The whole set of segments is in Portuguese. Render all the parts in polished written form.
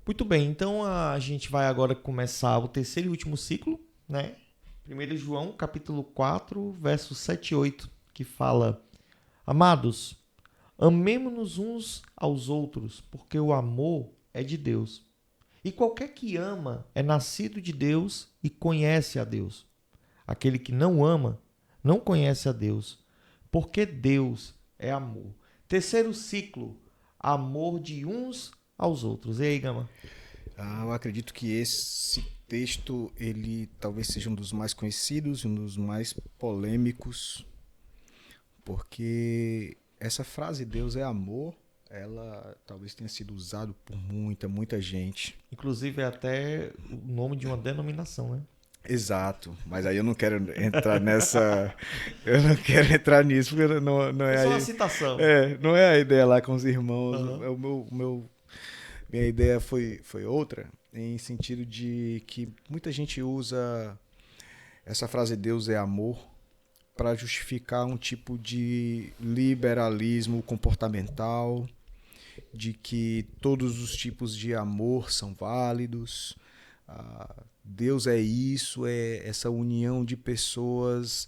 Muito bem, então a gente vai agora começar o terceiro e último ciclo, né? 1 João, capítulo 4, versos 7 e 8, que fala: Amados, amemo-nos uns aos outros, porque o amor é de Deus. E qualquer que ama é nascido de Deus e conhece a Deus. Aquele que não ama não conhece a Deus, porque Deus é amor. Terceiro ciclo, amor de uns aos outros. E aí, Gama? Eu acredito que esse texto ele talvez seja um dos mais conhecidos, um dos mais polêmicos, porque essa frase Deus é amor, ela talvez tenha sido usada por muita gente. Inclusive é até o nome de uma denominação, né? Exato, mas aí eu não quero entrar eu não quero entrar nisso, porque não Foi é só uma aí, citação. não é a ideia lá com os irmãos. Aham. Minha ideia foi outra, em sentido de que muita gente usa essa frase Deus é amor para justificar um tipo de liberalismo comportamental, de que todos os tipos de amor são válidos. Deus é isso, é essa união de pessoas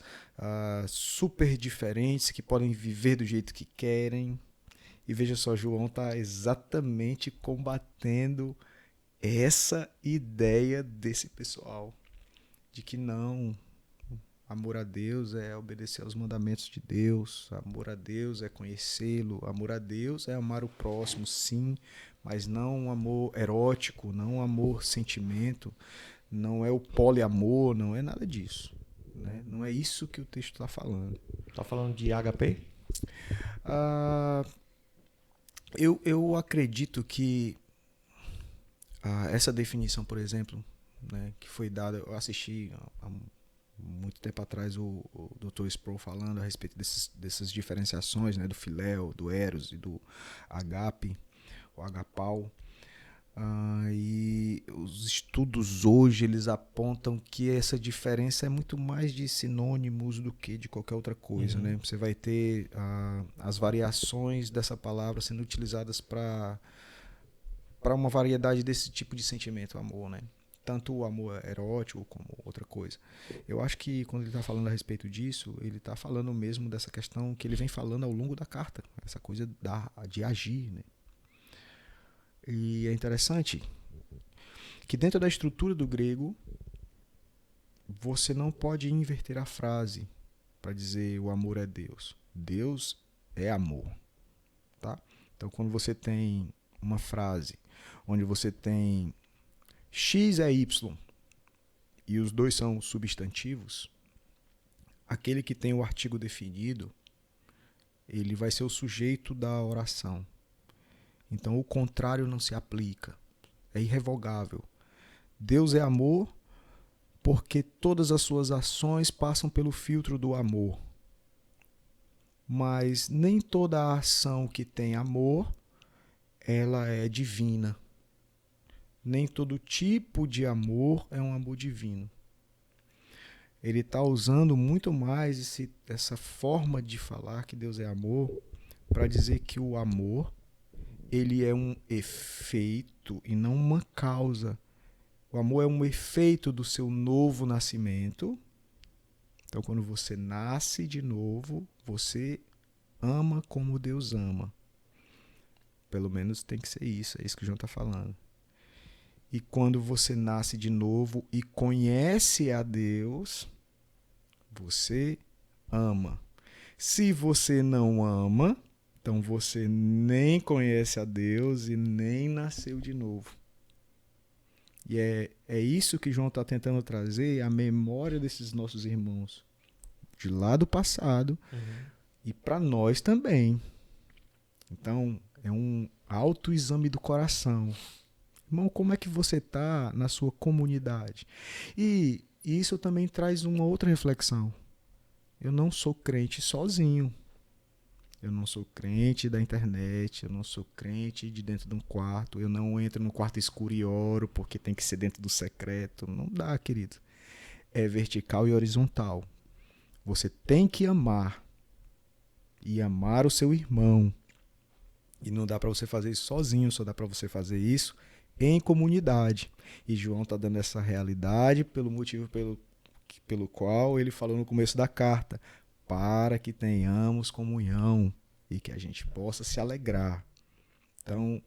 super diferentes que podem viver do jeito que querem. E veja só, João está exatamente combatendo essa ideia desse pessoal de que não, amor a Deus é obedecer aos mandamentos de Deus, amor a Deus é conhecê-lo, amor a Deus é amar o próximo, sim, mas não um amor erótico, não um amor sentimento, não é o poliamor, não é nada disso. Né? Não é isso que o texto está falando. Tá falando de HP? Ah, eu acredito que essa definição, por exemplo, né, que foi dada, eu assisti há muito tempo atrás o Dr. Sproul falando a respeito dessas diferenciações, né, do filéu, do eros e do agape, o agapau. E os estudos hoje eles apontam que essa diferença é muito mais de sinônimos do que de qualquer outra coisa. Né? Você vai ter as variações dessa palavra sendo utilizadas para uma variedade desse tipo de sentimento, amor, né? Tanto o amor erótico como outra coisa. Eu acho que quando ele está falando a respeito disso, ele está falando mesmo dessa questão que ele vem falando ao longo da carta, essa coisa de agir, né? E é interessante que dentro da estrutura do grego, você não pode inverter a frase para dizer o amor é Deus. Deus é amor, tá? Então, quando você tem uma frase onde você tem X é Y e os dois são substantivos, aquele que tem o artigo definido, ele vai ser o sujeito da oração. Então, o contrário não se aplica. É irrevogável. Deus é amor porque todas as suas ações passam pelo filtro do amor. Mas nem toda a ação que tem amor, ela é divina. Nem todo tipo de amor é um amor divino. Ele está usando muito mais essa forma de falar que Deus é amor para dizer que o amor ele é um efeito e não uma causa. O amor é um efeito do seu novo nascimento. Então, quando você nasce de novo, você ama como Deus ama. Pelo menos tem que ser isso, é isso que o João está falando. E quando você nasce de novo e conhece a Deus, você ama. Se você não ama, então você nem conhece a Deus e nem nasceu de novo. E é isso que João está tentando trazer, a memória desses nossos irmãos de lá do passado e para nós também. Então, é um autoexame do coração. Irmão, como é que você está na sua comunidade? E isso também traz uma outra reflexão. Eu não sou crente sozinho. Eu não sou crente da internet, eu não sou crente de dentro de um quarto, eu não entro no quarto escuro e oro porque tem que ser dentro do secreto. Não dá, querido. É vertical e horizontal. Você tem que amar e amar o seu irmão. E não dá para você fazer isso sozinho, só dá para você fazer isso em comunidade. E João está dando essa realidade pelo motivo pelo qual ele falou no começo da carta, para que tenhamos comunhão e que a gente possa se alegrar. Então,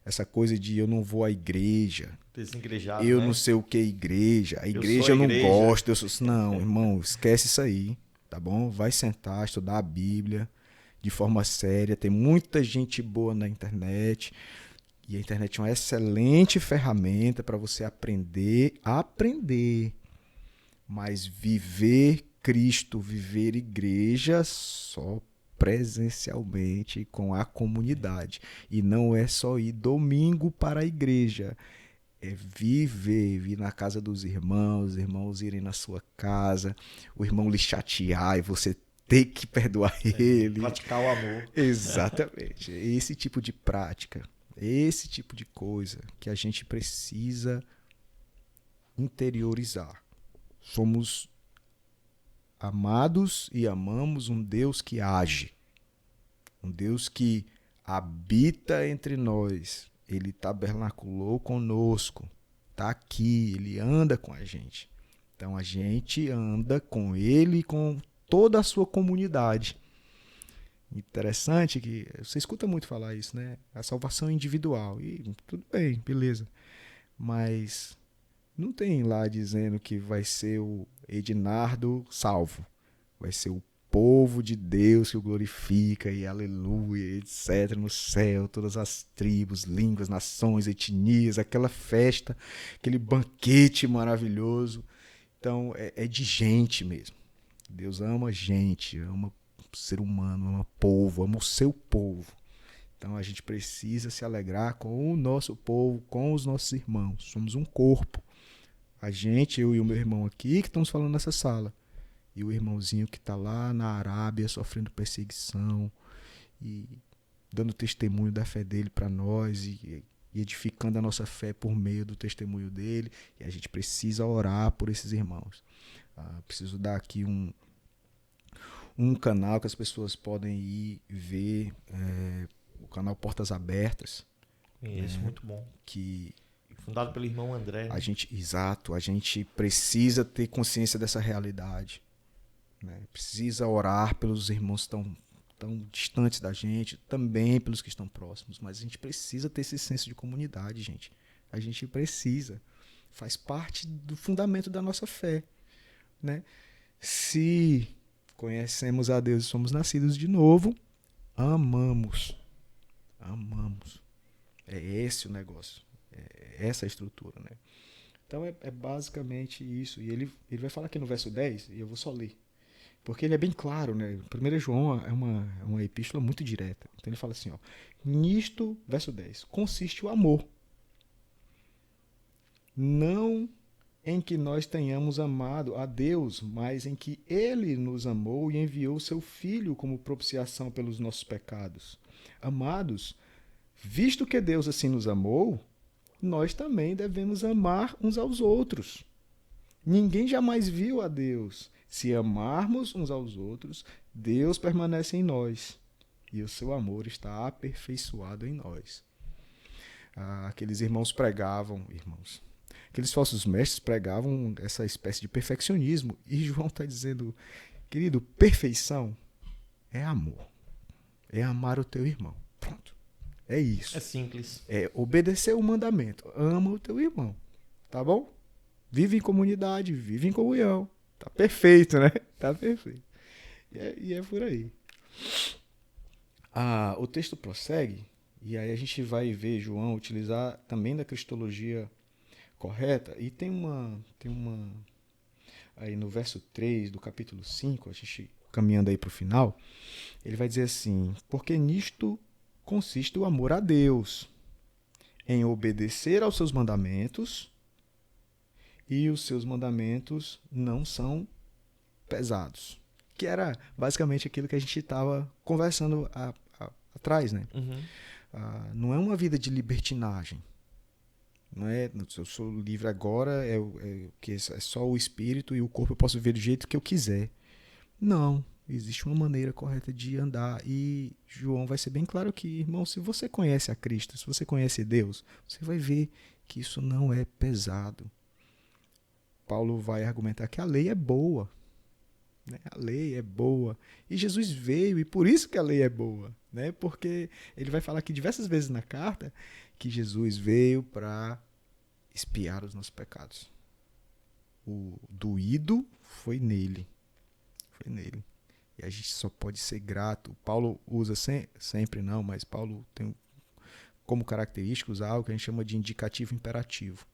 essa coisa de eu não vou à igreja, Desengrejado, eu né? não sei o que é igreja, a igreja sou eu a não igreja. gosto, não, irmão, esquece isso aí, tá bom? Vai sentar, estudar a Bíblia de forma séria, tem muita gente boa na internet, e a internet é uma excelente ferramenta para você aprender, mas viver Cristo, viver igreja só presencialmente com a comunidade. E não é só ir domingo para a igreja, é vir na casa dos irmãos, os irmãos irem na sua casa, o irmão lhe chatear e você ter que perdoar ele. Praticar o amor. Exatamente. Esse tipo de prática, esse tipo de coisa que a gente precisa interiorizar. Somos amados e amamos um Deus que age, um Deus que habita entre nós. Ele tabernaculou conosco, está aqui, ele anda com a gente. Então a gente anda com ele e com toda a sua comunidade. Interessante que você escuta muito falar isso, né? A salvação é individual. E tudo bem, beleza. Mas não tem lá dizendo que vai ser o Ednardo salvo. Vai ser o povo de Deus que o glorifica e aleluia, etc. No céu, todas as tribos, línguas, nações, etnias, aquela festa, aquele banquete maravilhoso. Então é de gente mesmo. Deus ama gente, ama ser humano, ama povo, ama o seu povo. Então a gente precisa se alegrar com o nosso povo, com os nossos irmãos. Somos um corpo. A gente, eu e o meu irmão aqui, que estamos falando nessa sala. E o irmãozinho que está lá na Arábia sofrendo perseguição e dando testemunho da fé dele para nós e edificando a nossa fé por meio do testemunho dele. E a gente precisa orar por esses irmãos. Preciso dar aqui um canal que as pessoas podem ir ver, o canal Portas Abertas. Isso, muito bom. Que fundado pelo irmão André. Né? A gente precisa ter consciência dessa realidade. Né? Precisa orar pelos irmãos tão distantes da gente, também pelos que estão próximos, mas a gente precisa ter esse senso de comunidade, gente. A gente precisa. Faz parte do fundamento da nossa fé. Né? Se conhecemos a Deus e somos nascidos de novo, amamos. Amamos. É esse o negócio. É essa a estrutura. Né? Então é basicamente isso. E ele vai falar aqui no verso 10, e eu vou só ler. Porque ele é bem claro, né? 1 João é uma epístola muito direta. Então ele fala assim, ó, nisto, verso 10, consiste o amor. Não em que nós tenhamos amado a Deus, mas em que Ele nos amou e enviou seu Filho como propiciação pelos nossos pecados. Amados, visto que Deus assim nos amou, nós também devemos amar uns aos outros. Ninguém jamais viu a Deus. Se amarmos uns aos outros, Deus permanece em nós e o seu amor está aperfeiçoado em nós. Aqueles irmãos pregavam, aqueles falsos mestres pregavam essa espécie de perfeccionismo e João está dizendo, querido, perfeição é amor, é amar o teu irmão. Pronto, é isso. É simples. É obedecer o mandamento, ama o teu irmão, tá bom? Vive em comunidade, vive em comunhão. Tá perfeito, né? Tá perfeito. E é por aí. O texto prossegue, e aí a gente vai ver João utilizar também da cristologia correta, e tem uma aí no verso 3 do capítulo 5, a gente caminhando aí para o final, ele vai dizer assim, porque nisto consiste o amor a Deus, em obedecer aos seus mandamentos, e os seus mandamentos não são pesados. Que era basicamente aquilo que a gente estava conversando atrás, né? Uhum. Não é uma vida de libertinagem. Não é, eu sou livre agora, é só o espírito e o corpo eu posso viver do jeito que eu quiser. Não, existe uma maneira correta de andar. E João vai ser bem claro aqui, irmão, se você conhece a Cristo, se você conhece Deus, você vai ver que isso não é pesado. Paulo vai argumentar que a lei é boa. Né? A lei é boa. E Jesus veio, e por isso que a lei é boa. Né? Porque ele vai falar aqui diversas vezes na carta que Jesus veio para expiar os nossos pecados. O doído foi nele. Foi nele. E a gente só pode ser grato. Paulo usa sempre não, mas Paulo tem como característica usar algo que a gente chama de indicativo imperativo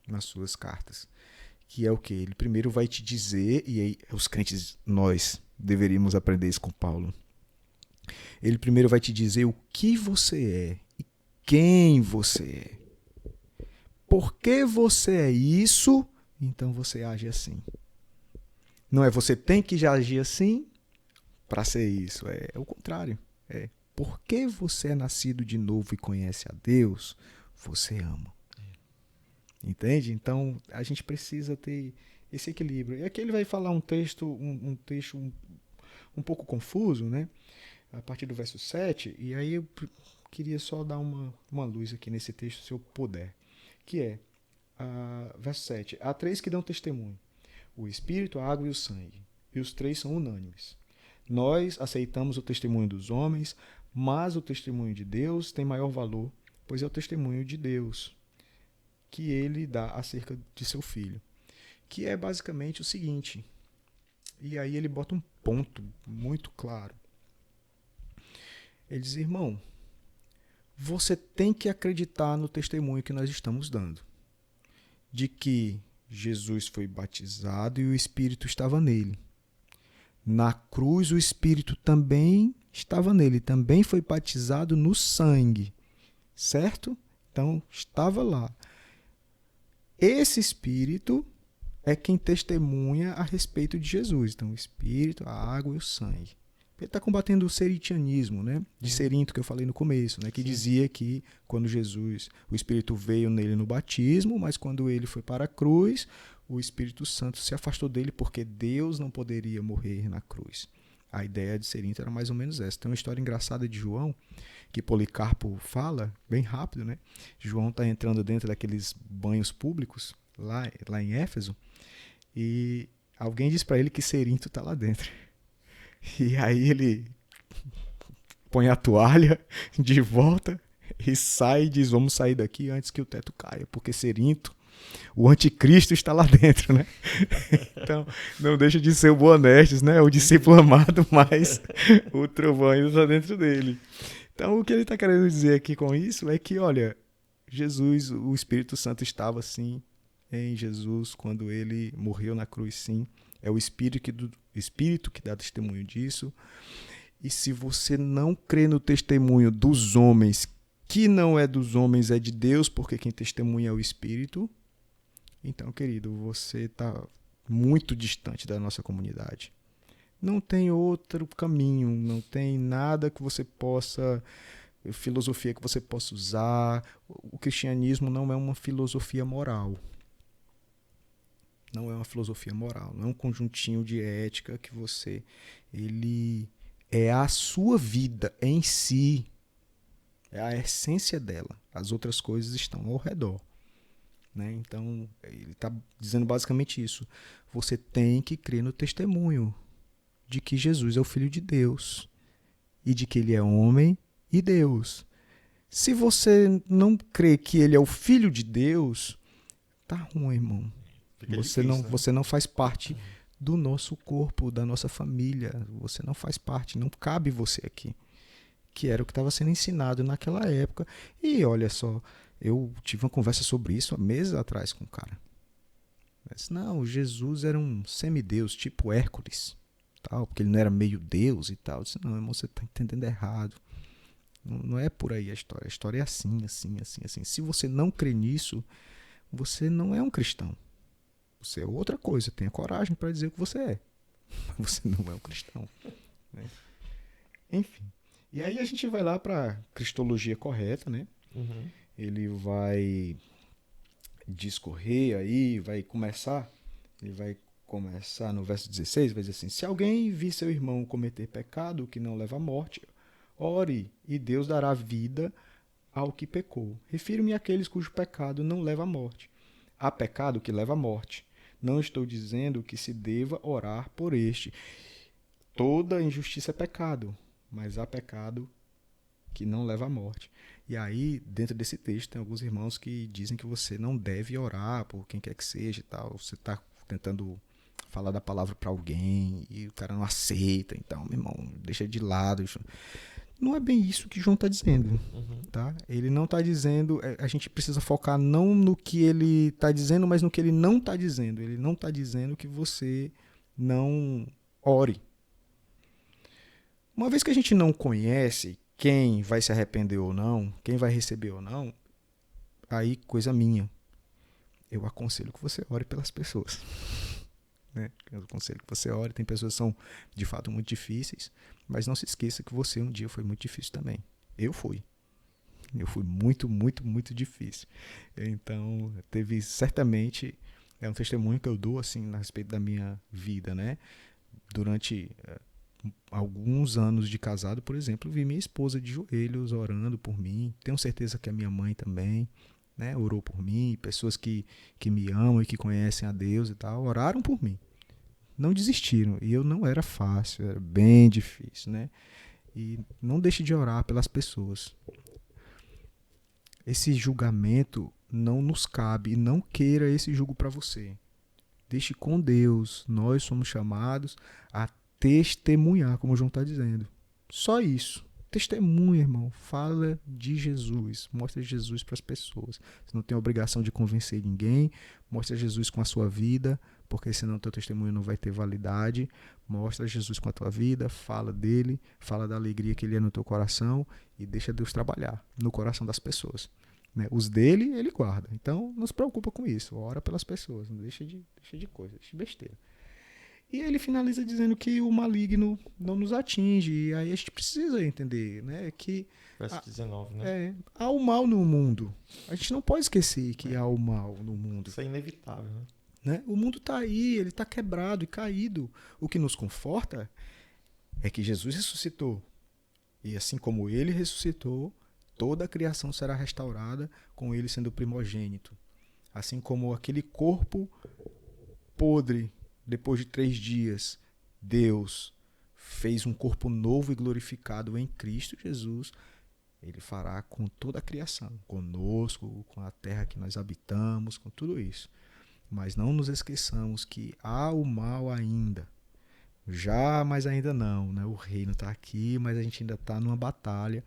nas suas cartas. Que é o quê? Ele primeiro vai te dizer, e aí os crentes, nós deveríamos aprender isso com Paulo. Ele primeiro vai te dizer o que você é e quem você é. Por que você é isso, então você age assim. Não é você tem que já agir assim para ser isso, é o contrário. É porque você é nascido de novo e conhece a Deus, você ama. Entende? Então, a gente precisa ter esse equilíbrio. E aqui ele vai falar um texto um pouco confuso, né? A partir do verso 7, e aí eu queria só dar uma luz aqui nesse texto, se eu puder. Que é, verso 7, há três que dão testemunho, o Espírito, a água e o sangue, e os três são unânimes. Nós aceitamos o testemunho dos homens, mas o testemunho de Deus tem maior valor, pois é o testemunho de Deus que ele dá acerca de seu filho. Que é basicamente o seguinte, e aí ele bota um ponto muito claro. Ele diz, irmão, você tem que acreditar no testemunho que nós estamos dando, de que Jesus foi batizado e o Espírito estava nele. Na cruz o Espírito também estava nele, também foi batizado no sangue, certo? Então, estava lá. Esse Espírito é quem testemunha a respeito de Jesus. Então, o Espírito, a água e o sangue. Ele está combatendo o seritianismo, né? De Serinto, que eu falei no começo, né? Que Sim. Dizia que quando Jesus, o Espírito veio nele no batismo, mas quando ele foi para a cruz, o Espírito Santo se afastou dele porque Deus não poderia morrer na cruz. A ideia de Serinto era mais ou menos essa. Tem uma história engraçada de João, que Policarpo fala, bem rápido, né? João está entrando dentro daqueles banhos públicos, lá em Éfeso, e alguém diz para ele que Serinto está lá dentro. E aí ele põe a toalha de volta e sai e diz, vamos sair daqui antes que o teto caia, porque Serinto, o anticristo está lá dentro, né? Então, não deixa de ser o Boanerges, né? O discípulo amado, mas o trovão ainda está dentro dele. Então, o que ele está querendo dizer aqui com isso é que, olha, Jesus, o Espírito Santo estava, sim, em Jesus quando ele morreu na cruz, sim. É o Espírito que dá testemunho disso. E se você não crê no testemunho dos homens, que não é dos homens, é de Deus, porque quem testemunha é o Espírito, então, querido, você está muito distante da nossa comunidade. Não tem outro caminho, não tem nada que você possa, filosofia que você possa usar. O cristianismo não é uma filosofia moral. Não é uma filosofia moral, não é um conjuntinho de ética que você... Ele é a sua vida em si, é a essência dela. As outras coisas estão ao redor. Né? Então, ele está dizendo basicamente isso. Você tem que crer no testemunho de que Jesus é o Filho de Deus e de que ele é homem e Deus. Se você não crê que ele é o Filho de Deus, tá ruim, irmão. Você não faz parte do nosso corpo, da nossa família. Você não faz parte, não cabe você aqui. Que era o que estava sendo ensinado naquela época. E olha só, eu tive uma conversa sobre isso há meses atrás com um cara. Eu disse, não, Jesus era um semideus, tipo Hércules, tal, porque ele não era meio deus e tal. Eu disse, não, irmão, você está entendendo errado. Não é por aí a história. A história é assim, assim, assim, assim. Se você não crê nisso, você não é um cristão. Você é outra coisa. Tenha coragem para dizer o que você é. Você não é um cristão. Né? Enfim. E aí a gente vai lá para a cristologia correta, né? Uhum. Ele vai discorrer aí, ele vai começar no verso 16, vai dizer assim, se alguém vir seu irmão cometer pecado que não leva à morte, ore e Deus dará vida ao que pecou. Refiro-me àqueles cujo pecado não leva à morte. Há pecado que leva à morte. Não estou dizendo que se deva orar por este. Toda injustiça é pecado, mas há pecado que não leva à morte. E aí, dentro desse texto, tem alguns irmãos que dizem que você não deve orar por quem quer que seja e tal. Você está tentando falar da palavra para alguém e o cara não aceita. Então, meu irmão, deixa de lado. Não é bem isso que João está dizendo. Tá? Ele não está dizendo... A gente precisa focar não no que ele está dizendo, mas no que ele não está dizendo. Ele não está dizendo que você não ore. Uma vez que a gente não conhece quem vai se arrepender ou não, quem vai receber ou não, aí coisa minha. Eu aconselho que você ore pelas pessoas. Né? Eu aconselho que você ore. Tem pessoas que são de fato muito difíceis, mas não se esqueça que você um dia foi muito difícil também. Eu fui. Eu fui muito, muito, muito difícil. Então, teve certamente... É um testemunho que eu dou assim, a respeito da minha vida, né? Durante... alguns anos de casado, por exemplo, vi minha esposa de joelhos orando por mim. Tenho certeza que a minha mãe também, né, orou por mim. Pessoas que me amam e que conhecem a Deus e tal, oraram por mim. Não desistiram. E eu não era fácil, era bem difícil, né? E não deixe de orar pelas pessoas. Esse julgamento não nos cabe e não queira esse julgo para você. Deixe com Deus. Nós somos chamados a testemunhar, como o João está dizendo. Só isso. Testemunha, irmão. Fala de Jesus. Mostra Jesus para as pessoas. Você não tem a obrigação de convencer ninguém. Mostra Jesus com a sua vida, porque senão teu testemunho não vai ter validade. Mostra Jesus com a tua vida. Fala dele. Fala da alegria que ele é no teu coração e deixa Deus trabalhar no coração das pessoas. Né? Os dele, ele guarda. Então, não se preocupa com isso. Ora pelas pessoas. Não deixa de coisa. Deixa de besteira. E ele finaliza dizendo que o maligno não nos atinge. E aí a gente precisa entender, né, que Verso 19, né? Há o mal no mundo. A gente não pode esquecer que há o mal no mundo. Isso é inevitável, né? Né? O mundo está aí, ele está quebrado e caído. O que nos conforta é que Jesus ressuscitou. E assim como ele ressuscitou, toda a criação será restaurada com ele sendo primogênito. Assim como aquele corpo podre, depois de 3 dias, Deus fez um corpo novo e glorificado em Cristo Jesus. Ele fará com toda a criação, conosco, com a terra que nós habitamos, com tudo isso. Mas não nos esqueçamos que há o mal ainda. Já, mas ainda não. Né? O reino está aqui, mas a gente ainda está numa batalha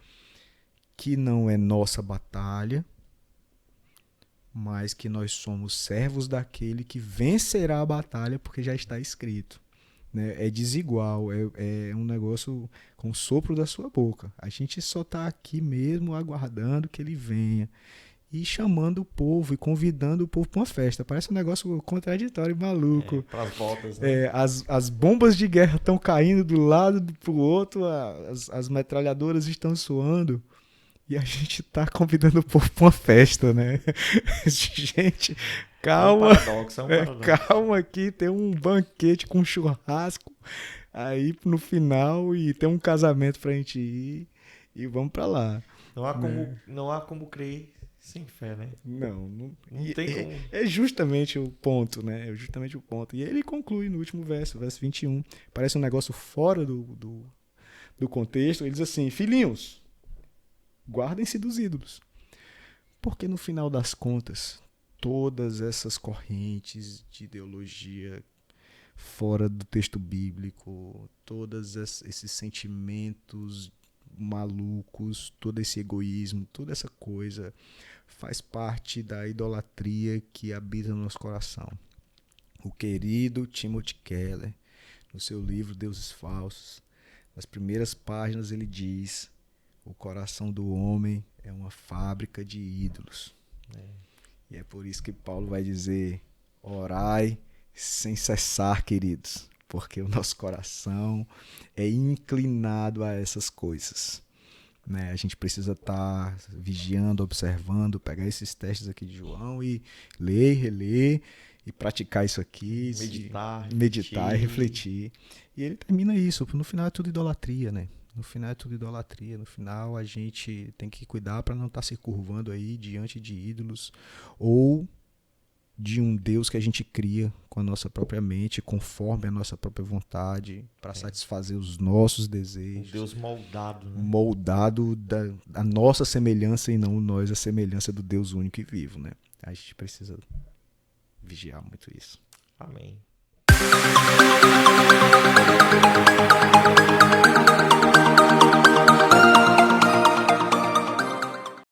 que não é nossa batalha, mas que nós somos servos daquele que vencerá a batalha, porque já está escrito. Né? É desigual, é um negócio com o sopro da sua boca. A gente só está aqui mesmo aguardando que ele venha e chamando o povo e convidando o povo para uma festa. Parece um negócio contraditório e maluco. Para as botas, né? As bombas de guerra estão caindo do lado para o outro, as metralhadoras estão soando. E a gente tá convidando o povo para uma festa, né? Gente, calma. É um paradoxo. Calma aqui, tem um banquete com churrasco aí no final e tem um casamento pra gente ir e vamos pra lá. Não há como crer sem fé, né? Não tem como. É justamente o ponto, né? É justamente o ponto. E ele conclui no último verso 21. Parece um negócio fora do contexto. Ele diz assim: filhinhos, guardem-se dos ídolos. Porque no final das contas, todas essas correntes de ideologia fora do texto bíblico, todos esses sentimentos malucos, todo esse egoísmo, toda essa coisa faz parte da idolatria que habita no nosso coração. O querido Timothy Keller, no seu livro Deuses Falsos, nas primeiras páginas ele diz: o coração do homem é uma fábrica de ídolos. E é por isso que Paulo vai dizer: orai sem cessar, queridos, porque o nosso coração é inclinado a essas coisas. Né? A gente precisa estar vigiando, observando, pegar esses testes aqui de João e ler, reler e praticar isso aqui. Meditar e refletir. E ele termina isso. No final é tudo idolatria, né? No final é tudo idolatria. No final a gente tem que cuidar para não estar se curvando aí diante de ídolos ou de um Deus que a gente cria com a nossa própria mente, conforme a nossa própria vontade, para satisfazer os nossos desejos. Um Deus moldado, né? Moldado da nossa semelhança e não nós a semelhança do Deus único e vivo, né? A gente precisa vigiar muito isso. Amém.